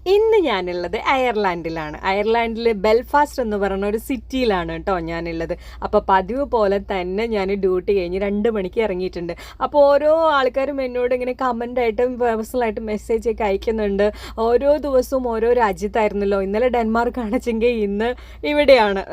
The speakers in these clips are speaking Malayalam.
ഇന്ന് ഞാനുള്ളത് അയർലാൻഡിലാണ്. അയർലാൻഡിൽ ബെൽഫാസ്റ്റ് എന്ന് പറയുന്ന ഒരു സിറ്റിയിലാണ് കേട്ടോ ഞാനുള്ളത്. അപ്പോൾ പതിവ് പോലെ തന്നെ ഞാൻ ഡ്യൂട്ടി കഴിഞ്ഞ് 2 മണിക്ക് ഇറങ്ങിയിട്ടുണ്ട്. അപ്പോൾ ഓരോ ആൾക്കാരും എന്നോട് ഇങ്ങനെ കമൻ്റായിട്ടും പേഴ്സണലായിട്ടും മെസ്സേജൊക്കെ അയക്കുന്നുണ്ട്. ഓരോ ദിവസവും ഓരോ രാജ്യത്തായിരുന്നല്ലോ, ഇന്നലെ ഡെൻമാർക്ക് ആണെച്ചെങ്കിൽ ഇന്ന് ഇവിടെയാണ്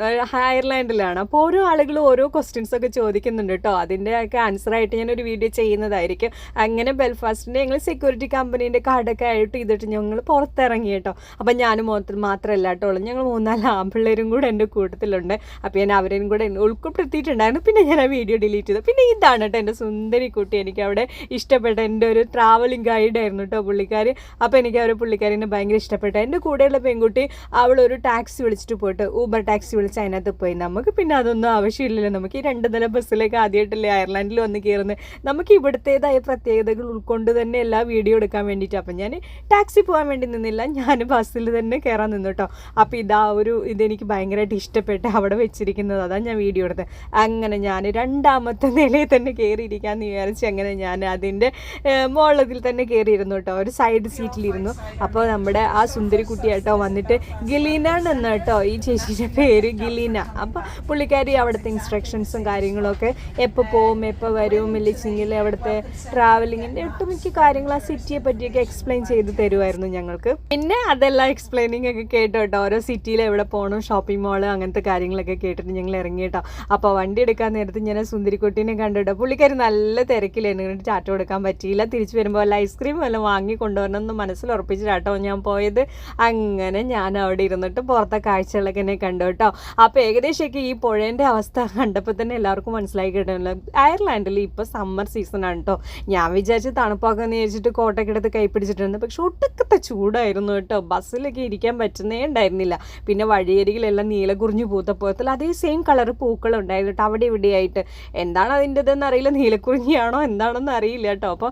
അയർലാൻഡിലാണ്. അപ്പോൾ ഓരോ ആളുകളും ഓരോ ക്വസ്റ്റ്യൻസൊക്കെ ചോദിക്കുന്നുണ്ട് കേട്ടോ. അതിൻ്റെയൊക്കെ ആൻസറായിട്ട് ഞാനൊരു വീഡിയോ ചെയ്യുന്നതായിരിക്കും. അങ്ങനെ ബെൽഫാസ്റ്റിൻ്റെ ഞങ്ങൾ സെക്യൂരിറ്റി കമ്പനീൻ്റെ കാർഡൊക്കെ ആയിട്ട് ചെയ്തിട്ട് ഞങ്ങൾ പുറത്തിറങ്ങി കേട്ടോ. അപ്പം ഞാനും മാത്രമല്ല കേട്ടോ ഉള്ളൂ, ഞങ്ങൾ 3-4 ആൺപിള്ളേരും കൂടെ എൻ്റെ കൂട്ടത്തിലുണ്ട്. അപ്പോൾ ഞാൻ അവരെയും കൂടെ ഉൾപ്പെടുത്തിയിട്ടുണ്ടായിരുന്നു. പിന്നെ ഞാൻ ആ വീഡിയോ ഡിലീറ്റ് ചെയ്തു. പിന്നെ ഇതാണ് കേട്ടോ എൻ്റെ സുന്ദരി കുട്ടി. എനിക്ക് അവിടെ ഇഷ്ടപ്പെട്ട എൻ്റെ ഒരു ട്രാവലിംഗ് ഗൈഡായിരുന്നു കേട്ടോ പുള്ളിക്കാരി. അപ്പോൾ എനിക്ക് അവർ പുള്ളിക്കാരിനെ ഭയങ്കര ഇഷ്ടപ്പെട്ടു. എൻ്റെ കൂടെയുള്ള പെൺകുട്ടി അവളൊരു ടാക്സി വിളിച്ചിട്ട് പോയിട്ട് ഊബർ ടാക്സി വിളിച്ച് അതിനകത്ത് പോയി. നമുക്ക് പിന്നെ അതൊന്നും ആവശ്യമില്ലല്ലോ. നമുക്ക് ഈ 2 നില ബസ്സിലേക്ക് ആദ്യമായിട്ടല്ലേ അയർലാൻഡിൽ വന്ന് കയറുന്നത്. നമുക്ക് ഇവിടുത്തേതായ പ്രത്യേകതകൾ ഉൾക്കൊണ്ട് തന്നെ എല്ലാ വീഡിയോ എടുക്കാൻ വേണ്ടിയിട്ട്. അപ്പം ഞാൻ ടാക്സി പോകാൻ വേണ്ടി നിന്നില്ല, ഞാൻ ബസ്സിൽ തന്നെ കയറാൻ നിന്നു കേട്ടോ. അപ്പോൾ ഇതെനിക്ക് ഭയങ്കരമായിട്ട് ഇഷ്ടപ്പെട്ട് അവിടെ വെച്ചിരിക്കുന്നത്, അതാണ് ഞാൻ വീഡിയോ എടുത്തത്. അങ്ങനെ ഞാൻ 2ാമത്തെ നിലയിൽ തന്നെ കയറിയിരിക്കാമെന്ന് വിചാരിച്ച് അങ്ങനെ ഞാൻ അതിൻ്റെ മുകളിൽ തന്നെ കയറിയിരുന്നു കേട്ടോ. ഒരു സൈഡ് സീറ്റിലിരുന്നു. അപ്പോൾ നമ്മുടെ ആ സുന്ദരി കുട്ടിയായിട്ടോ വന്നിട്ട് ഗിലീന എന്ന് കേട്ടോ ഈ ചേച്ചിയുടെ പേര്, ഗിലീന. അപ്പോൾ പുള്ളിക്കാരി അവിടുത്തെ ഇൻസ്ട്രക്ഷൻസും കാര്യങ്ങളൊക്കെ എപ്പോൾ പോവും എപ്പോൾ വരും ഇല്ലെങ്കിൽ അവിടുത്തെ ട്രാവലിങ്ങിൻ്റെ ഒട്ടുമിക്ക കാര്യങ്ങൾ ആ സിറ്റിയെ പറ്റിയൊക്കെ എക്സ്പ്ലെയിൻ ചെയ്ത് തരുമായിരുന്നു ഞങ്ങൾക്ക്. പിന്നെ അതെല്ലാം എക്സ്പ്ലെയിനിങ് ഒക്കെ കേട്ടോ കേട്ടോ. ഓരോ സിറ്റിയിൽ എവിടെ പോകണം, ഷോപ്പിംഗ് മോള് അങ്ങനത്തെ കാര്യങ്ങളൊക്കെ കേട്ടിട്ട് ഞങ്ങൾ ഇറങ്ങി കേട്ടോ. അപ്പോൾ വണ്ടി എടുക്കാൻ നേരത്ത് ഞാൻ സുന്ദരിക്കുട്ടീനെ കണ്ടിട്ടോ. പുള്ളിക്കാരി നല്ല തിരക്കിലായിരുന്നു, എന്നിട്ട് ചാറ്റ കൊടുക്കാൻ പറ്റിയില്ല. തിരിച്ചു വരുമ്പോൾ വല്ല ഐസ്ക്രീം വല്ലതും വാങ്ങി കൊണ്ടുവരണമെന്ന് മനസ്സിൽ ഉറപ്പിച്ചിട്ടാട്ടോ ഞാൻ പോയത്. അങ്ങനെ ഞാൻ അവിടെ ഇരുന്നിട്ട് പുറത്തെ കാഴ്ചകളൊക്കെ എന്നെ കണ്ടു കേട്ടോ. അപ്പോൾ ഏകദേശമൊക്കെ ഈ പുഴേൻ്റെ അവസ്ഥ കണ്ടപ്പോൾ തന്നെ എല്ലാവർക്കും മനസ്സിലായി കേട്ടല്ലോ. അയർലാൻഡിൽ ഇപ്പോൾ സമ്മർ സീസണാണ് കേട്ടോ. ഞാൻ വിചാരിച്ച് തണുപ്പാക്കാന്ന് വിചാരിച്ചിട്ട് കോട്ടൊക്കെ എടുത്ത് കൈ പിടിച്ചിട്ടുണ്ട്. പക്ഷെ ഒട്ടുക്കത്തെ ചൂടായിരുന്നു കേട്ടോ. ബസ്സിലൊക്കെ ഇരിക്കാൻ പറ്റുന്നേ ഉണ്ടായിരുന്നില്ല. പിന്നെ വഴിയരികിലെല്ലാം നീലക്കുറിഞ്ഞു പൂത്തപ്പോഴത്തിൽ അതേ സെയിം കളർ പൂക്കളുണ്ടായിരുന്നു കേട്ടോ അവിടെ ഇവിടെയായിട്ട്. എന്താണ് അതിൻ്റെതെന്ന് അറിയില്ല, നീലക്കുറിഞ്ഞിയാണോ എന്താണെന്ന് അറിയില്ല കേട്ടോ. അപ്പോൾ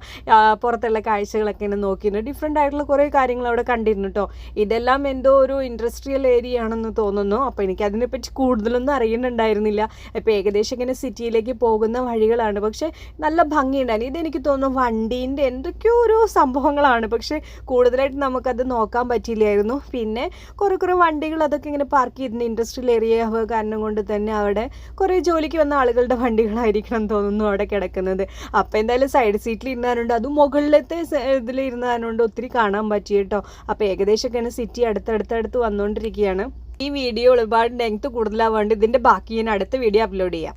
പുറത്തുള്ള കാഴ്ചകളൊക്കെ ഇങ്ങനെ നോക്കിയിരുന്നു. ഡിഫറെൻ്റ് ആയിട്ടുള്ള കുറേ കാര്യങ്ങൾ അവിടെ കണ്ടിരുന്നു കേട്ടോ. ഇതെല്ലാം എന്തോ ഒരു ഇൻഡസ്ട്രിയൽ ഏരിയ ആണെന്ന് തോന്നുന്നു. അപ്പോൾ എനിക്ക് അതിനെപ്പറ്റി കൂടുതലൊന്നും അറിയുന്നുണ്ടായിരുന്നില്ല. ഇപ്പോൾ ഏകദേശം ഇങ്ങനെ സിറ്റിയിലേക്ക് പോകുന്ന വഴികളാണ്. പക്ഷേ നല്ല ഭംഗിയുണ്ടായിരുന്നു. ഇതെനിക്ക് തോന്നുന്നു വണ്ടീൻ്റെ എന്തൊക്കെയോ ഓരോ സംഭവങ്ങളാണ്. പക്ഷേ കൂടുതലായിട്ട് നമുക്കത് നോക്കാൻ പറ്റിയില്ലായിരുന്നു. പിന്നെ കുറേ വണ്ടികൾ അതൊക്കെ ഇങ്ങനെ പാർക്ക് ചെയ്തിരുന്ന ഇൻഡസ്ട്രിയൽ ഏരിയ കാരണം കൊണ്ട് തന്നെ അവിടെ കുറേ ജോലിക്ക് വന്ന ആളുകളുടെ വണ്ടികളായിരിക്കണം തോന്നുന്നു അവിടെ കിടക്കുന്നത്. അപ്പോൾ എന്തായാലും സൈഡ് സീറ്റിൽ ഇരുന്നാലുണ്ട്, അതും മുകളിലത്തെ ഇതിൽ ഇരുന്നാലുണ്ട് ഒത്തിരി കാണാൻ പറ്റി കേട്ടോ. അപ്പോൾ ഏകദേശമൊക്കെ തന്നെ സിറ്റി അടുത്തടുത്ത് വന്നുകൊണ്ടിരിക്കുകയാണ്. ഈ വീഡിയോ ഒരുപാട് ലെങ്ത് കൂടുതലാവാണ്ട് ഇതിൻ്റെ ബാക്കി ഞാൻ അടുത്ത വീഡിയോ അപ്ലോഡ് ചെയ്യാം.